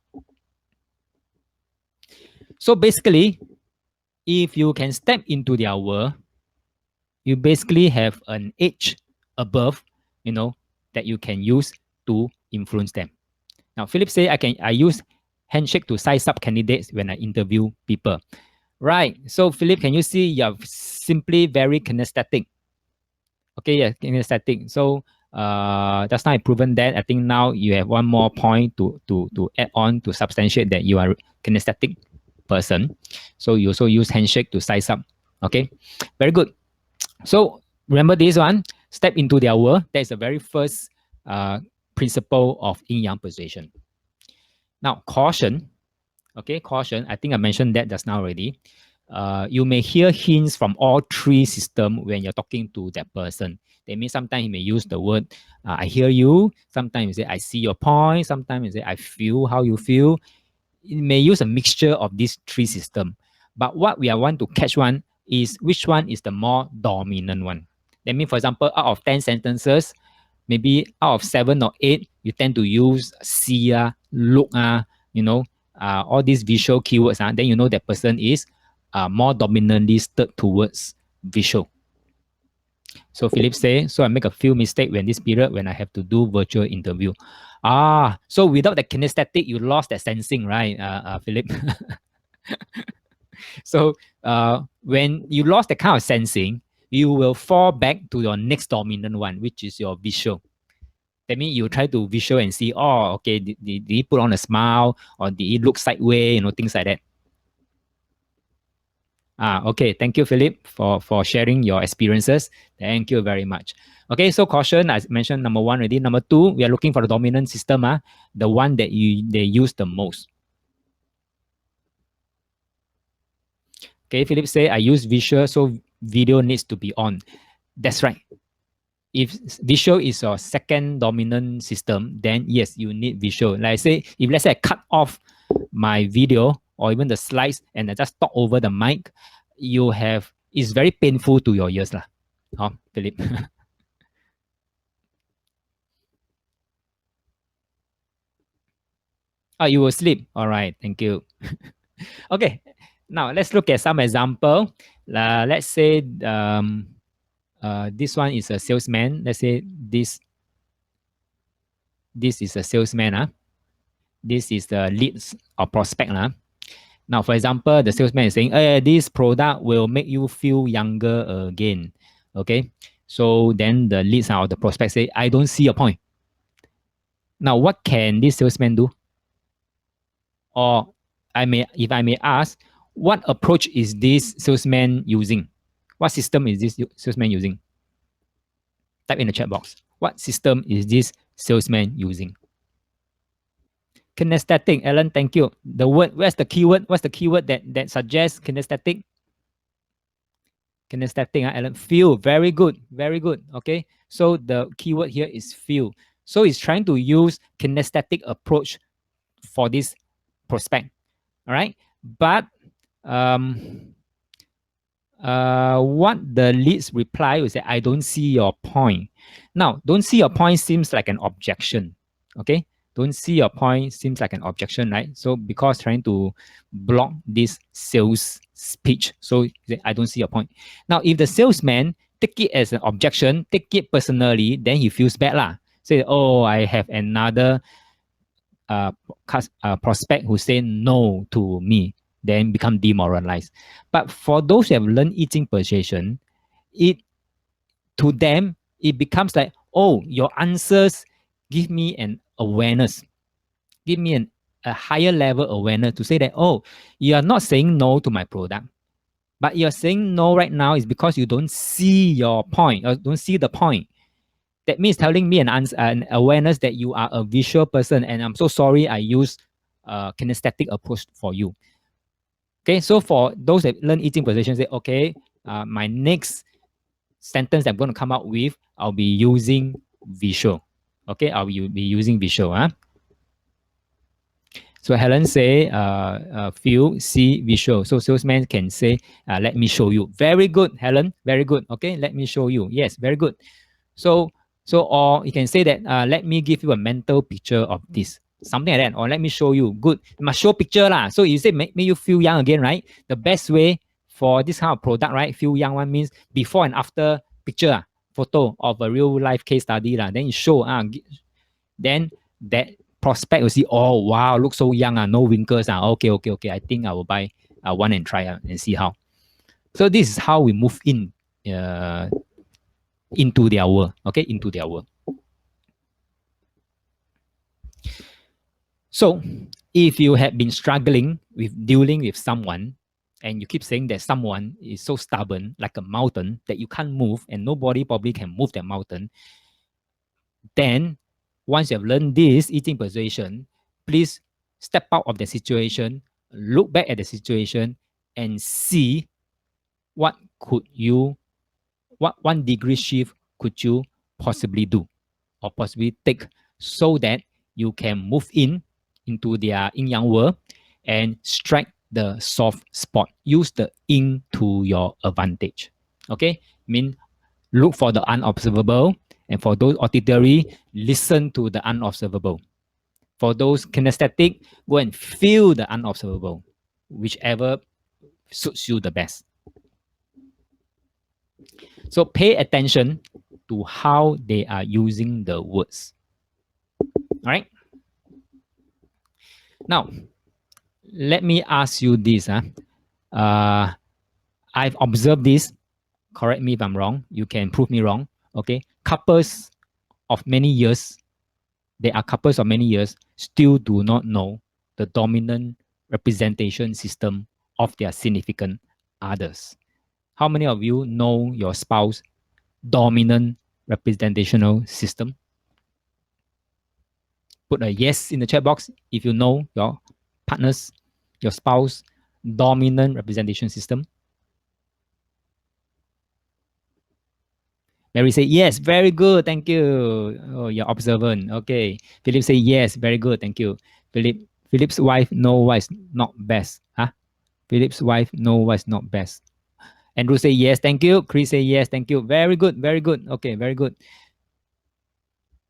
So basically, if you can step into their world, you basically have an edge above, that you can use to influence them. Now, Philip say I use handshake to size up candidates when I interview people. Right. So, Philip, can you see you're simply very kinesthetic? Okay, yeah, kinesthetic. So, just now I proven that. I think now you have one more point to add on to substantiate that you are kinesthetic person. So, you also use handshake to size up. Okay, very good. So, remember this one, step into their world. That is the very first principle of yin-yang persuasion. Now, caution. Okay, caution. I think I mentioned that just now already. You may hear hints from all three systems when you're talking to that person. That means sometimes he may use the word, I hear you. Sometimes you say, I see your point. Sometimes you say, I feel how you feel. It may use a mixture of these three systems. But what we want to catch one is which one is the more dominant one. That means, for example, out of 10 sentences, maybe out of 7 or 8, you tend to use see, look, all these visual keywords. Then you know that person is more dominantly stirred towards visual. So Philip say, so I make a few mistakes when this period when I have to do virtual interview. So without the kinesthetic, you lost that sensing, right, Philip? So when you lost that kind of sensing, you will fall back to your next dominant one, which is your visual. That means you try to visual and see, okay, did he put on a smile or did he look sideways, things like that. Okay, thank you, Philip, for sharing your experiences. Thank you very much. Okay, so caution, as mentioned, number 1 already. Number 2, we are looking for the dominant system, the one that they use the most. Okay, Philip say, I use visual, so video needs to be on. That's right. If visual is your second dominant system, then yes, you need visual. Like I say, if let's say I cut off my video or even the slides and I just talk over the mic, it's very painful to your ears lah. Philip. You will sleep. All right, thank you. Okay, now let's look at some example. Let's say this one is a salesman. Let's say this is a salesman. This is the leads or prospect. Now, for example, the salesman is saying, this product will make you feel younger again. Okay. So then the leads or the prospect say, I don't see a point. Now, what can this salesman do? Or if I may ask, what approach is this salesman using? What system is this salesman using? Type in the chat box. What system is this salesman using? Kinesthetic, Alan, thank you. The word, where's the keyword? What's the keyword that suggests kinesthetic? Kinesthetic, Alan. Feel, very good, very good. Okay, so the keyword here is feel. So it's trying to use kinesthetic approach for this prospect. All right, but um, what the leads reply is that I don't see your point. Now, don't see your point seems like an objection. Okay, don't see your point seems like an objection, right? So because trying to block this sales speech, so I don't see your point. Now, if the salesman take it as an objection, take it personally, then he feels bad lah. Say, oh, I have another prospect who say no to me, then become demoralized. But for those who have learned eating persuasion, it to them it becomes like, oh, your answers give me an awareness, give me a higher level awareness to say that, oh, you are not saying no to my product, but you're saying no right now is because you don't see your point or don't see the point. That means telling me an awareness that you are a visual person, and I'm so sorry I use kinesthetic approach for you. Okay, so for those that learn eating persuasion, say, okay, my next sentence that I'm going to come out with, I'll be using visual. Okay, I'll be using visual. Huh? So Helen say, feel, see, visual. So salesman can say, let me show you. Very good, Helen. Very good. Okay, let me show you. Yes, very good. So or you can say that, let me give you a mental picture of this. Something like that. Or let me show you. Good. You must show picture lah. So you say make you feel young again, right? The best way for this kind of product, right? Feel young one means before and after picture, photo of a real life case study lah. Then you show, then that prospect will see, oh wow, look so young, no wrinkles. Okay. I think I will buy one and try and see how. So this is how we move in into their world. Okay, into their world. So if you have been struggling with dealing with someone and you keep saying that someone is so stubborn, like a mountain, that you can't move and nobody probably can move that mountain, then once you have learned this eating persuasion, please step out of the situation, look back at the situation, and see what one degree shift could you possibly do or possibly take so that you can move into their yin yang world and strike the soft spot. Use the yin to your advantage. Okay, look for the unobservable, and for those auditory, listen to the unobservable. For those kinesthetic, go and feel the unobservable, whichever suits you the best. So pay attention to how they are using the words. All right. Now, let me ask you this. I've observed this. Correct me if I'm wrong. You can prove me wrong. Okay. Couples of many years, they are couples of many years, still do not know the dominant representation system of their significant others. How many of you know your spouse dominant representational system? Put a yes in the chat box if you know your partner's, your spouse dominant representation system. Mary say yes, very good, thank you. Oh, you're observant. Okay. Philip say yes, very good, thank you. Philip's wife know what is not best. Huh? Philip's wife know what is not best. Andrew say yes, thank you. Chris say yes, thank you. Very good, very good. Okay, very good.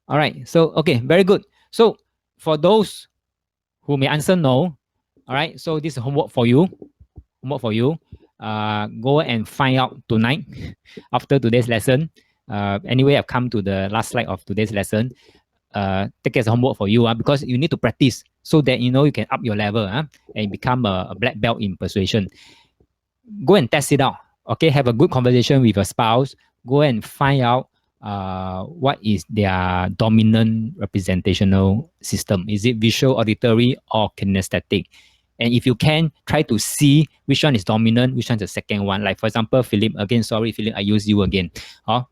All right. So okay, very good. So for those who may answer no, all right. So this is homework for you. Homework for you. Go and find out tonight after today's lesson. Anyway, I've come to the last slide of today's lesson. Take it as homework for you because you need to practice so that you can up your level and become a black belt in persuasion. Go and test it out. Okay, have a good conversation with your spouse. Go and find out what is their dominant representational system. Is it visual, auditory, or kinesthetic? And if you can, try to see which one is dominant, which one is the second one. Like for example, Philip, again, sorry, Philip, I use you again.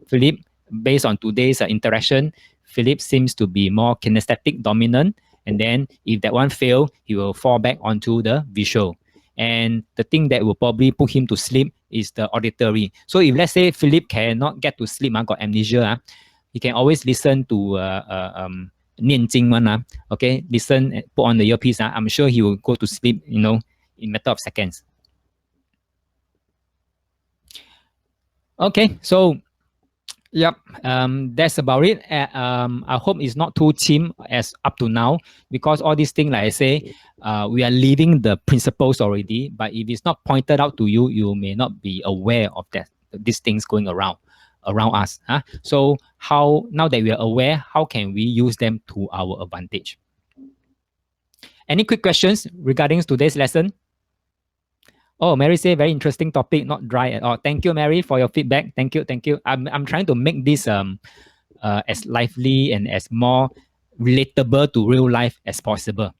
Philip, based on today's interaction, Philip seems to be more kinesthetic dominant. And then if that one fail, he will fall back onto the visual. And the thing that will probably put him to sleep is the auditory. So if let's say Philip cannot get to sleep, got amnesia, he can always listen to 念经 one, okay, listen, put on the earpiece. I'm sure he will go to sleep, in a matter of seconds. Okay, so yep, that's about it. I hope it's not too chim as up to now, because all these things, like I say, we are leaving the principles already. But if it's not pointed out to you, you may not be aware of that these things going around us. So how, now that we are aware, how can we use them to our advantage? Any quick questions regarding today's lesson? Oh, Mary say very interesting topic, not dry at all. Thank you, Mary, for your feedback. Thank you, thank you. I'm trying to make this as lively and as more relatable to real life as possible.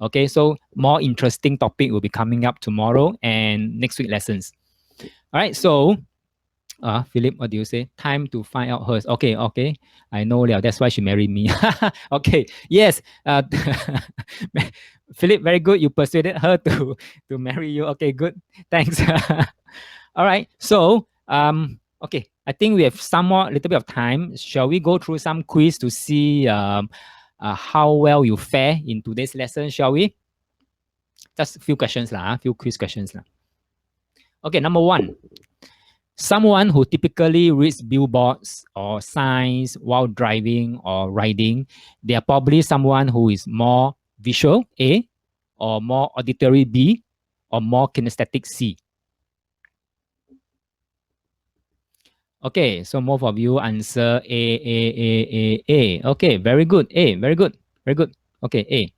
Okay, so more interesting topic will be coming up tomorrow and next week lessons. All right, so Philip, what do you say? Time to find out hers. Okay, okay. I know Liao. That's why she married me. Okay, yes. Philip, very good. You persuaded her to marry you. Okay, good. Thanks. All right. So, okay. I think we have some more, little bit of time. Shall we go through some quiz to see how well you fare in today's lesson? Shall we? Just a few questions lah. Few quiz questions lah. Okay, number one. Someone who typically reads billboards or signs while driving or riding, they are probably someone who is more visual, A, or more auditory, B, or more kinesthetic, C. Okay, so most of you answer A. Okay, very good. A, very good. Very good. Okay, A.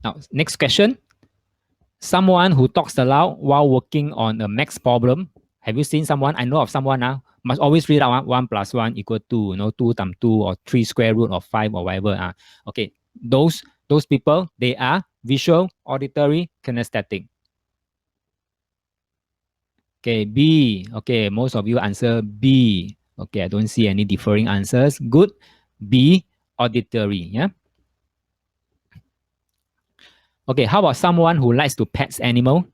Now, next question. Someone who talks aloud while working on a max problem. Have you seen someone? I know of someone now. Must always read out 1 + 1 = 2, 2 times 2 or 3 square root of 5 or whatever. Okay, those people, they are visual, auditory, kinesthetic. Okay, B. Okay, most of you answer B. Okay, I don't see any differing answers. Good. B, auditory. Yeah. Okay, how about someone who likes to pet animal?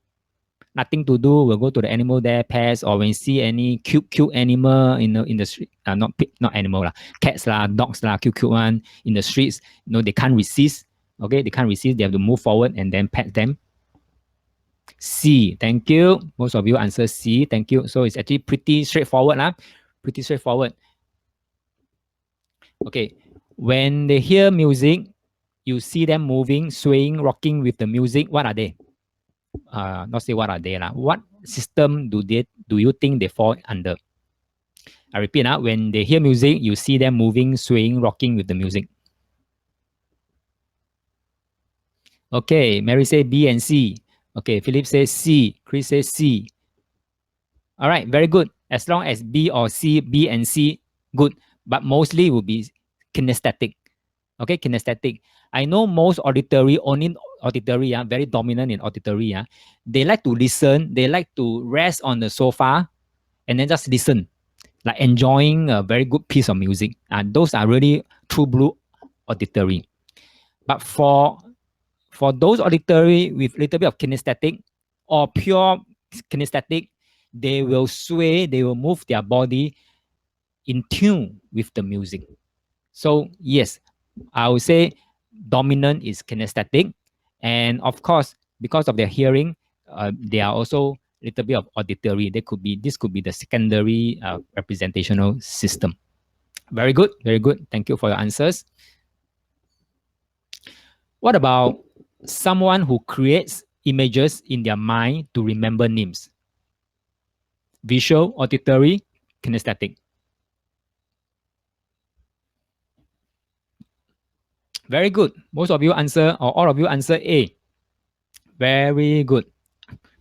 Nothing to do, we'll go to the animal there, pets, or when you see any cute animal in the street, not animal lah, cats lah, dogs lah, cute one in the streets, they can't resist. Okay, they can't resist, they have to move forward and then pet them. C, thank you. Most of you answer C, thank you. So it's actually pretty straightforward lah, pretty straightforward. Okay, when they hear music, you see them moving, swaying, rocking with the music. What are they? Not say what are they lah. What system do you think they fall under? I repeat, when they hear music, you see them moving, swaying, rocking with the music. Okay, Mary say B and C. Okay, Philip says C. Chris says C. All right, very good. As long as B or C, B and C, good. But mostly will be kinesthetic. Okay, kinesthetic. I know most auditory, only auditory, very dominant in auditory. They like to listen. They like to rest on the sofa and then just listen, like enjoying a very good piece of music. Those are really true blue auditory. But for those auditory with a little bit of kinesthetic or pure kinesthetic, they will sway, they will move their body in tune with the music. So yes, I would say dominant is kinesthetic, and of course, because of their hearing, they are also a little bit of auditory. This could be the secondary representational system. Very good, very good. Thank you for your answers. What about someone who creates images in their mind to remember names? Visual, auditory, kinesthetic. Very good. Most of you answer, or all of you answer A. Very good.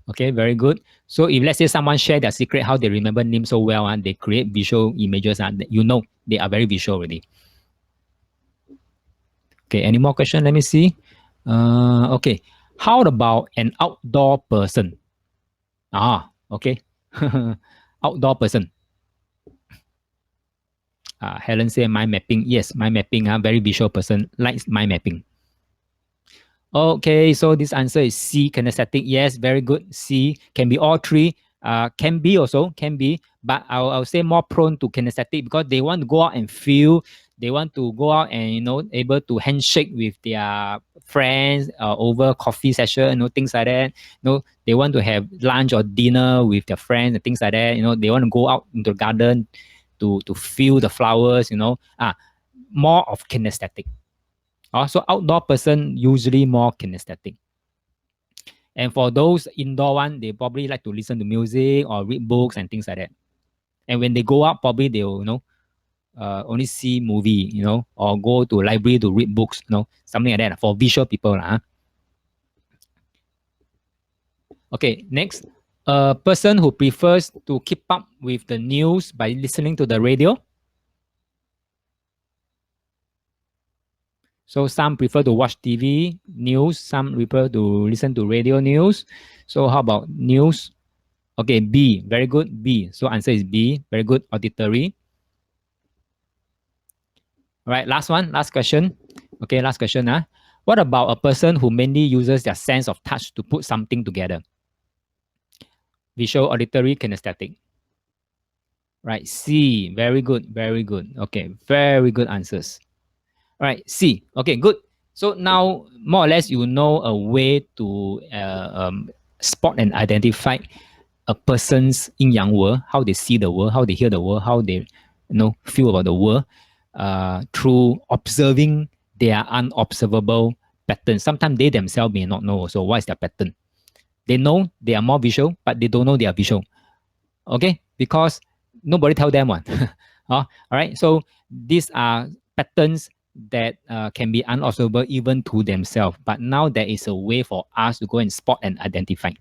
Okay, very good. So if let's say someone share their secret, how they remember names so well, and they create visual images, and they are very visual already. Okay, any more questions? Let me see. Okay, how about an outdoor person? Okay. outdoor person. Helen say mind mapping. Yes, mind mapping. Very visual person likes mind mapping. Okay, so this answer is C, kinesthetic. Yes, very good. C can be all three. Can be also, can be, but I'll say more prone to kinesthetic because they want to go out and feel. They want to go out and able to handshake with their friends over coffee session, things like that. They want to have lunch or dinner with their friends and things like that. They want to go out into the garden to feel the flowers. More of kinesthetic. So outdoor person usually more kinesthetic. And for those indoor one, they probably like to listen to music or read books and things like that. And when they go out, probably they'll only see movie, or go to library to read books, something like that for visual people. Okay, next, a person who prefers to keep up with the news by listening to the radio. So some prefer to watch TV news, some prefer to listen to radio news. So how about news? Okay, B, very good, B. So answer is B, very good, auditory. All right, last one, last question. Okay, last question. What about a person who mainly uses their sense of touch to put something together? Visual, auditory, kinesthetic. Right, C, very good, very good. Okay, very good answers. All right, C. Okay, good. So now, more or less, you know a way to spot and identify a person's yin yang world, how they see the world, how they hear the world, how they feel about the world, through observing their unobservable patterns. Sometimes they themselves may not know also what is their pattern. They know they are more visual, but they don't know they are visual. Okay, because nobody tell them one. All right. So these are patterns that can be unobservable even to themselves. But now there is a way for us to go and spot and identify.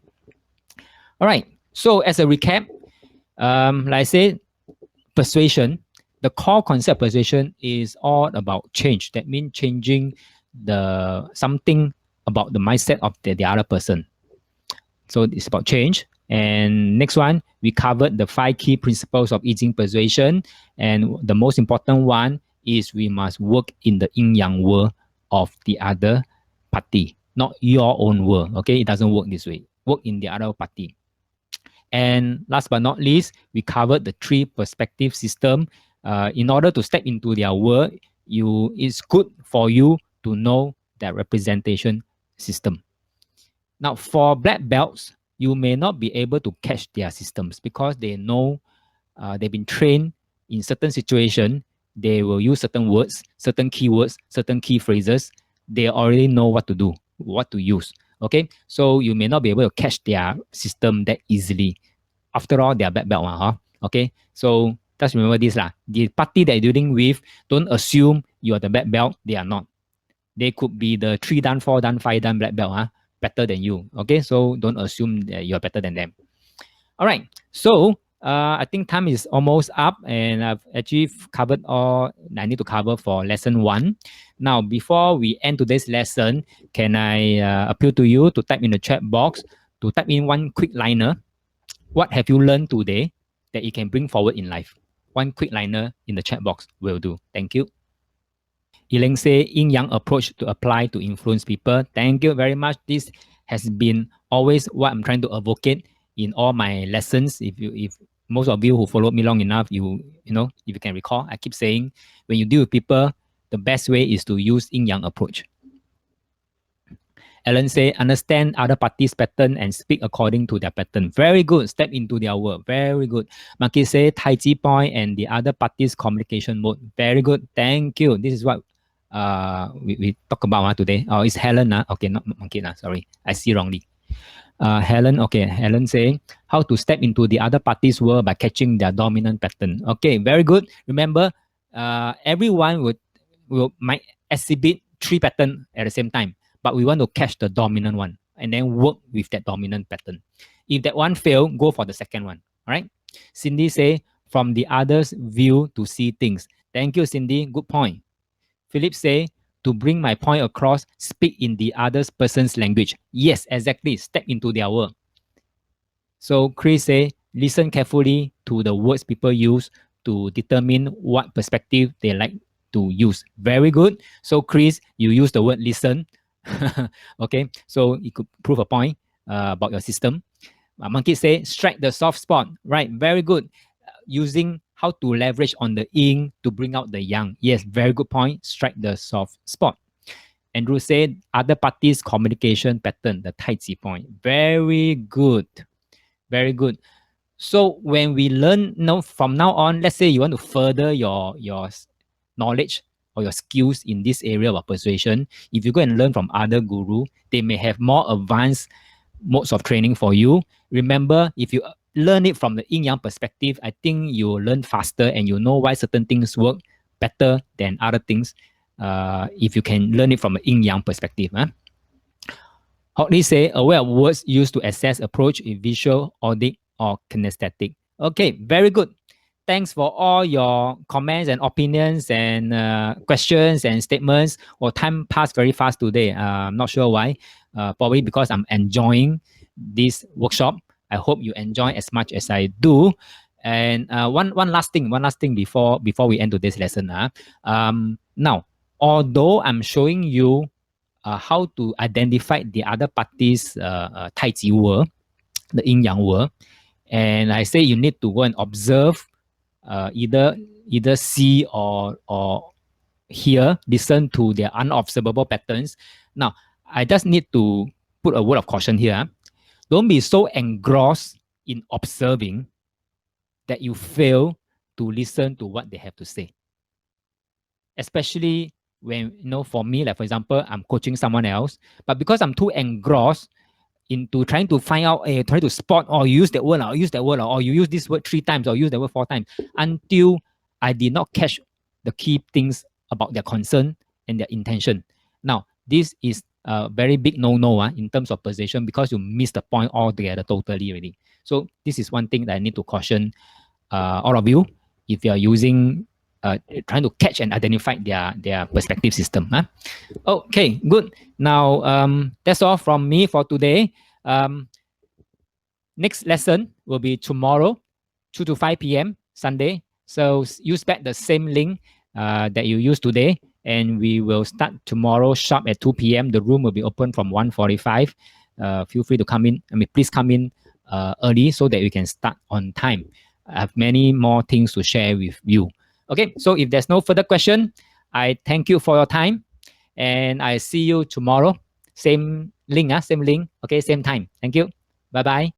All right. So as a recap, like I said, persuasion, the core concept of persuasion is all about change. That means changing the something about the mindset of the other person. So it's about change. And next one, we covered the 5 key principles of easing persuasion. And the most important one is we must work in the yin yang world of the other party, not your own world. Okay, it doesn't work this way. Work in the other party. And last but not least, we covered the 3 perspective system. In order to step into their world, it's good for you to know that representation system. Now, for black belts, you may not be able to catch their systems because they know they've been trained in certain situation. They will use certain words, certain keywords, certain key phrases. They already know what to do, what to use. Okay, so you may not be able to catch their system that easily. After all, they are black belt, huh? Okay, so just remember this lah. The party that you're dealing with, don't assume you are the black belt. They are not. They could be the 3 dan, 4 dan, 5 dan black belt, better than you. Okay, so don't assume that you're better than them. All right, so I think time is almost up, and I've actually covered all I need to cover for lesson 1. Now, before we end today's lesson, can I appeal to you to type in the chat box, to type in one quick liner. What have you learned today that you can bring forward in life? One quick liner in the chat box will do. Thank you. Elaine say yin yang approach to apply to influence people. Thank you very much. This has been always what I'm trying to advocate in all my lessons. If most of you who followed me long enough, you know, if you can recall, I keep saying when you deal with people, the best way is to use yin yang approach. Alan say, understand other parties' pattern and speak according to their pattern. Very good. Step into their world. Very good. Monkey say, Tai Chi point and the other parties' communication mode. Very good. Thank you. This is what we talk about today. Oh, it's Helen. Okay, not Monkey. Sorry, I see wrongly. Helen, okay. Helen say, how to step into the other party's world by catching their dominant pattern. Okay, very good. Remember, everyone might exhibit 3 patterns at the same time, but we want to catch the dominant one and then work with that dominant pattern. If that one fail, go for the second one. All right. Cindy say, from the other's view to see things. Thank you, Cindy. Good point. Philip say, to bring my point across, speak in the other person's language. Yes, exactly. Step into their world. So Chris say, listen carefully, to the words people use to determine what perspective they like to use. Very good. So Chris, you use the word listen. Okay, so you could prove a point about your system. Monkey say strike the soft spot. Right, very good. Using how to leverage on the yin to bring out the yang. Yes, very good point. Strike the soft spot. Andrew said other parties' communication pattern, the Tai Chi point. Very good. Very good. So when we learn from now on, let's say you want to further your knowledge or your skills in this area of persuasion, if you go and learn from other guru, they may have more advanced modes of training for you. Remember, if you learn it from the yin yang perspective, I think you will learn faster and you know why certain things work better than other things. If you can learn it from a yin yang perspective. Huh? Hockley say aware of words used to assess approach in visual, audic, or kinesthetic. Okay, very good. Thanks for all your comments and opinions and questions and statements. Well, time passed very fast today. I'm not sure why. Probably because I'm enjoying this workshop. I hope you enjoy as much as I do. And one last thing before we end today's lesson. Now, although I'm showing you how to identify the other party's Tai Chi word, the yin yang word, and I say you need to go and observe, either see or hear, listen to their unobservable patterns. Now, I just need to put a word of caution here. Don't be so engrossed in observing that you fail to listen to what they have to say. Especially when, for me, like for example, I'm coaching someone else, but because I'm too engrossed into trying to find out, try to spot, or you use that word, or use that word, or you use this word 3 times, or use that word 4 times, until I did not catch the key things about their concern and their intention. Now, this is a very big no-no in terms of persuasion, because you miss the point altogether totally already. So this is one thing that I need to caution all of you if you are using, trying to catch and identify their perspective system. Huh? Okay, good. Now, that's all from me for today. Next lesson will be tomorrow, 2 to 5 p.m. Sunday. So use back the same link that you used today, and we will start tomorrow sharp at 2 p.m. The room will be open from 1:45. Feel free to come in. Please come in early so that we can start on time. I have many more things to share with you. Okay, so if there's no further question, I thank you for your time, and I see you tomorrow. Same link, same link. Okay, same time. Thank you. Bye-bye.